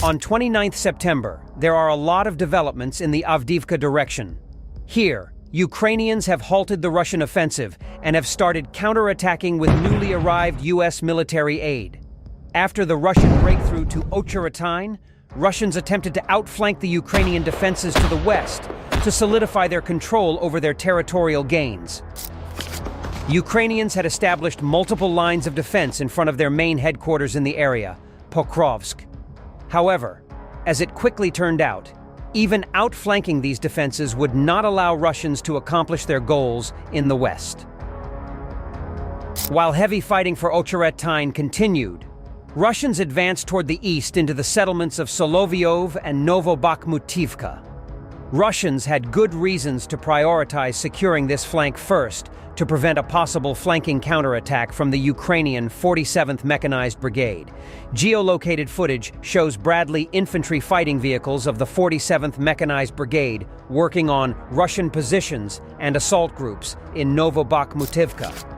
On 29 September, there are a lot of developments in the Avdiivka direction. Here, Ukrainians have halted the Russian offensive and have started counterattacking with newly arrived U.S. military aid. After the Russian breakthrough to Ukrainewarvideofootage, Russians attempted to outflank the Ukrainian defenses to the west to solidify their control over their territorial gains. Ukrainians had established multiple lines of defense in front of their main headquarters in the area, Pokrovsk. However, as it quickly turned out, even outflanking these defenses would not allow Russians to accomplish their goals in the west. While heavy fighting for Ukrainewarvideofootage continued, Russians advanced toward the east into the settlements of Solovyov and Novobakhmutivka. Russians had good reasons to prioritize securing this flank first to prevent a possible flanking counterattack from the Ukrainian 47th Mechanized Brigade. Geolocated footage shows Bradley infantry fighting vehicles of the 47th Mechanized Brigade working on Russian positions and assault groups in Novobakhmutivka.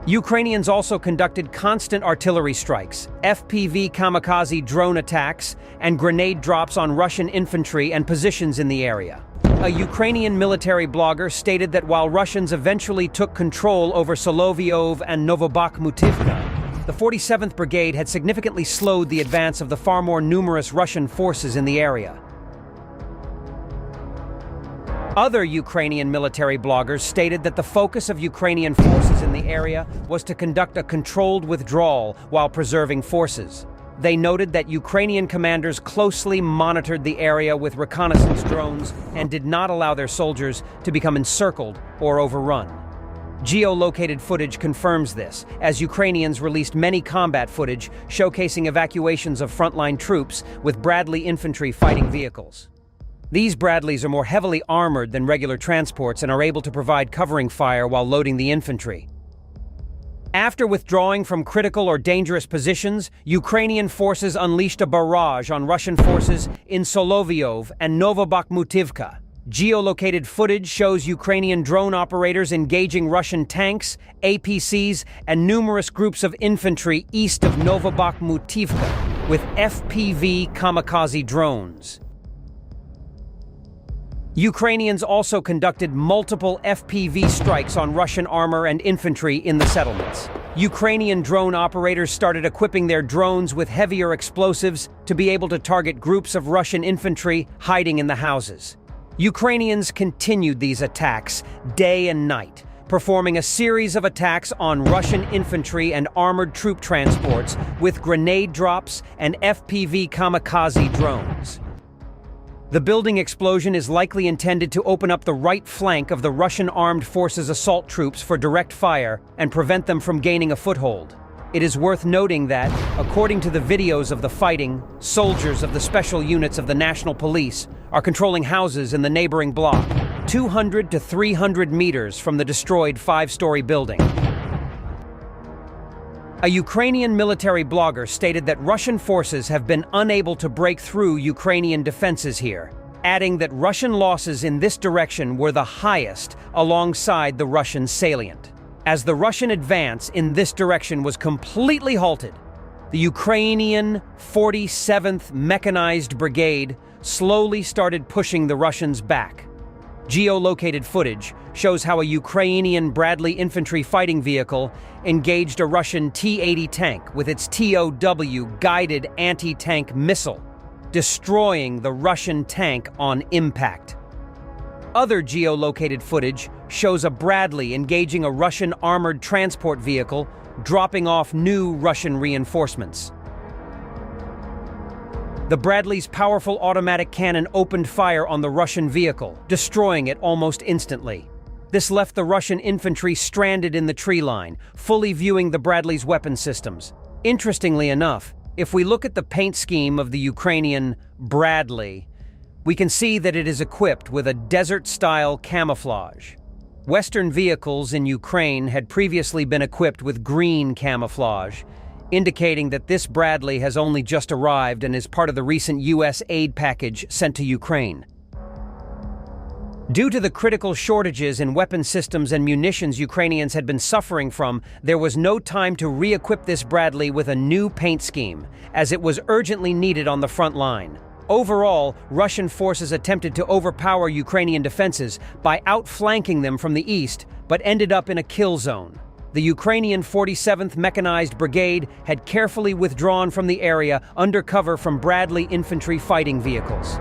Ukrainians also conducted constant artillery strikes, FPV kamikaze drone attacks, and grenade drops on Russian infantry and positions in the area. A Ukrainian military blogger stated that while Russians eventually took control over Solovyov and Novobakhmutivka, the 47th Brigade had significantly slowed the advance of the far more numerous Russian forces in the area. Other Ukrainian military bloggers stated that the focus of Ukrainian forces in the area was to conduct a controlled withdrawal while preserving forces. They noted that Ukrainian commanders closely monitored the area with reconnaissance drones and did not allow their soldiers to become encircled or overrun. Geolocated footage confirms this, as Ukrainians released many combat footage showcasing evacuations of frontline troops with Bradley infantry fighting vehicles. These Bradleys are more heavily armored than regular transports and are able to provide covering fire while loading the infantry. After withdrawing from critical or dangerous positions, Ukrainian forces unleashed a barrage on Russian forces in Solovyov and Novobakhmutivka. Geolocated footage shows Ukrainian drone operators engaging Russian tanks, APCs, and numerous groups of infantry east of Novobakhmutivka with FPV kamikaze drones. Ukrainians also conducted multiple FPV strikes on Russian armor and infantry in the settlements. Ukrainian drone operators started equipping their drones with heavier explosives to be able to target groups of Russian infantry hiding in the houses. Ukrainians continued these attacks day and night, performing a series of attacks on Russian infantry and armored troop transports with grenade drops and FPV kamikaze drones. The building explosion is likely intended to open up the right flank of the Russian armed forces' assault troops for direct fire and prevent them from gaining a foothold. It is worth noting that, according to the videos of the fighting, soldiers of the special units of the National Police are controlling houses in the neighboring block, 200 to 300 meters from the destroyed 5-story building. A Ukrainian military blogger stated that Russian forces have been unable to break through Ukrainian defenses here, adding that Russian losses in this direction were the highest alongside the Russian salient. As the Russian advance in this direction was completely halted, the Ukrainian 47th Mechanized Brigade slowly started pushing the Russians back. Geolocated footage shows how a Ukrainian Bradley infantry fighting vehicle engaged a Russian T-80 tank with its TOW guided anti-tank missile, destroying the Russian tank on impact. Other geolocated footage shows a Bradley engaging a Russian armored transport vehicle, dropping off new Russian reinforcements. The Bradley's powerful automatic cannon opened fire on the Russian vehicle, destroying it almost instantly. This left the Russian infantry stranded in the tree line, fully viewing the Bradley's weapon systems. Interestingly enough, if we look at the paint scheme of the Ukrainian Bradley, we can see that it is equipped with a desert-style camouflage. Western vehicles in Ukraine had previously been equipped with green camouflage, indicating that this Bradley has only just arrived and is part of the recent U.S. aid package sent to Ukraine. Due to the critical shortages in weapon systems and munitions Ukrainians had been suffering from, there was no time to re-equip this Bradley with a new paint scheme, as it was urgently needed on the front line. Overall, Russian forces attempted to overpower Ukrainian defenses by outflanking them from the east, but ended up in a kill zone. The Ukrainian 47th Mechanized Brigade had carefully withdrawn from the area under cover from Bradley infantry fighting vehicles.